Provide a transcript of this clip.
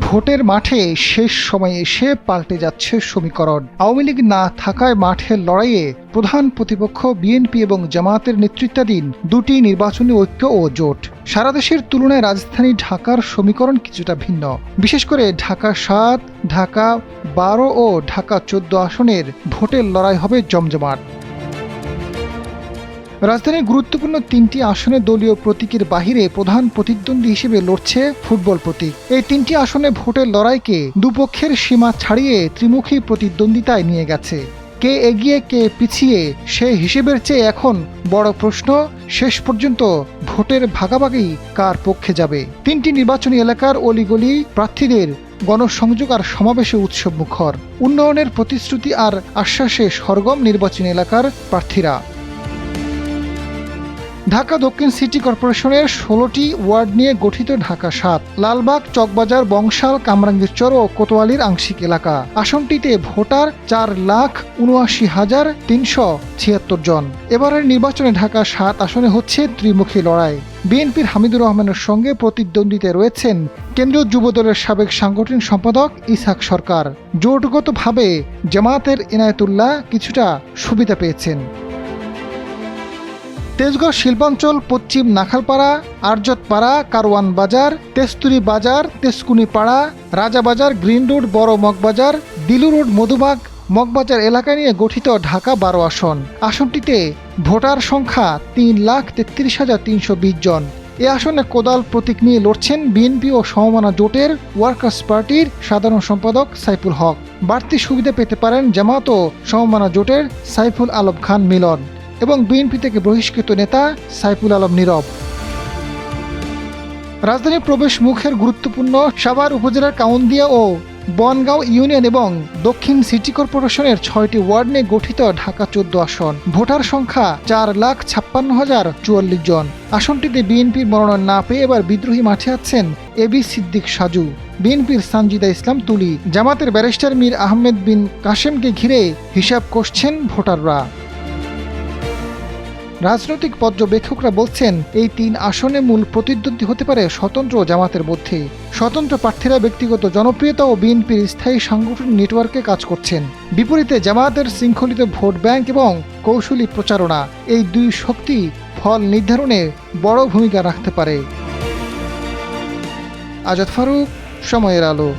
ভোটের মাঠে শেষ সময়ে এসে পাল্টে যাচ্ছে সমীকরণ। আওয়ামী লীগ না থাকায় মাঠের লড়াইয়ে প্রধান প্রতিপক্ষ বিএনপি এবং জামায়াতের নেতৃত্বাধীন দুটি নির্বাচনী ঐক্য ও জোট। সারা দেশের তুলনায় রাজধানী ঢাকার সমীকরণ কিছুটা ভিন্ন। বিশেষ করে ঢাকা ৭, ঢাকা ১২ ও ঢাকা ১৪ আসনের ভোটের লড়াই হবে জমজমাট। রাজধানীর গুরুত্বপূর্ণ ৩টি আসনে দলীয় প্রতীকের বাহিরে প্রধান প্রতিদ্বন্দ্বী হিসেবে লড়ছে ফুটবল প্রতীক। এই ৩টি আসনে ভোটের লড়াইকে দুপক্ষের সীমা ছাড়িয়ে ত্রিমুখী প্রতিদ্বন্দ্বিতায় নিয়ে গেছে। কে এগিয়ে কে পিছিয়ে সে হিসেবের চেয়ে এখন বড় প্রশ্ন, শেষ পর্যন্ত ভোটের ভাগাভাগি কার পক্ষে যাবে। ৩টি নির্বাচনী এলাকার অলিগলি প্রার্থীদের গণসংযোগ আর সমাবেশে উৎসব মুখর। উন্নয়নের প্রতিশ্রুতি আর আশ্বাসে সরগম নির্বাচনী এলাকার প্রার্থীরা। ঢাকা দক্ষিণ সিটি কর্পোরেশনের ১৬টি ওয়ার্ড নিয়ে গঠিত ঢাকা ৭, লালবাগ, চকবাজার, বংশাল, কামরাঙ্গীরচর ও কোতোয়ালির আংশিক এলাকা। আসনটিতে ভোটার ৪,৭৯,৩৭৬ জন। এবারের নির্বাচনে ঢাকা ৭ আসনে হচ্ছে ত্রিমুখী লড়াই। বিএনপির হামিদুর রহমানের সঙ্গে প্রতিদ্বন্দ্বিতায় রয়েছেন কেন্দ্রীয় যুবদলের সাবেক সাংগঠনিক সম্পাদক ইসহাক সরকার। জোটগতভাবে জামায়াতের এনায়েতুল্লাহ কিছুটা সুবিধা পেয়েছেন। তেজগাঁও শিল্পাঞ্চল, পশ্চিম নাখালপাড়া, আরজতপাড়া, কারওয়ান বাজার, তেস্তুরি বাজার, তেজকুনি পাড়া, রাজাবাজার, গ্রিন রোড, বড় মগবাজার, দিলু রোড, মধুবাগ, মগবাজার এলাকা নিয়ে গঠিত ঢাকা ১২ আসন। আসনটিতে ভোটার সংখ্যা ৩,৩৩,৩২০ জন। এ আসনে কোদাল প্রতীক নিয়ে লড়ছেন বিএনপি ও সমমনা জোটের ওয়ার্কার্স পার্টির সাধারণ সম্পাদক সাইফুল হক। বাড়তি সুবিধা পেতে পারেন জামায়াত ও সমমনা জোটের সাইফুল আলম খান মিলন এবং বিএনপি থেকে বহিষ্কৃত নেতা সাইফুল আলম নীরব। রাজধানীর প্রবেশ মুখের গুরুত্বপূর্ণ সাভার উপজেলার কাউন্দিয়া ও বনগাঁও ইউনিয়ন এবং দক্ষিণ সিটি কর্পোরেশনের ৬টি ওয়ার্ড নিয়ে গঠিত ঢাকা ১৪ আসন। ভোটার সংখ্যা ৪,৫৬,০৪৪ জন। আসনটিতে বিএনপির মনোনয়ন না পেয়ে এবার বিদ্রোহী মাঠে আছেন এবি সিদ্দিক সাজু, বিএনপির সানজিদা ইসলাম তুলি। জামাতের ব্যারিস্টার মীর আহমেদ বিন কাশেমকে ঘিরে হিসাব কষছেন ভোটাররা। রাজনৈতিক পর্যবেক্ষকরা বলছেন এই ৩ আসনে মূল প্রতিদ্বন্দ্বী হতে পারে স্বতন্ত্র জামাতের মধ্যে। স্বতন্ত্র প্রার্থীরা ব্যক্তিগত জনপ্রিয়তা ও বিএনপির স্থায়ী সাংগঠনিক নেটওয়ার্কে কাজ করছেন। বিপরীতে জামায়াতের শৃঙ্খলিত ভোট ব্যাংক এবং কৌশলী প্রচারণা এই দুই শক্তি ফল নির্ধারণে বড় ভূমিকা রাখতে পারে। আজাদ ফারুক, সময়ের আলো।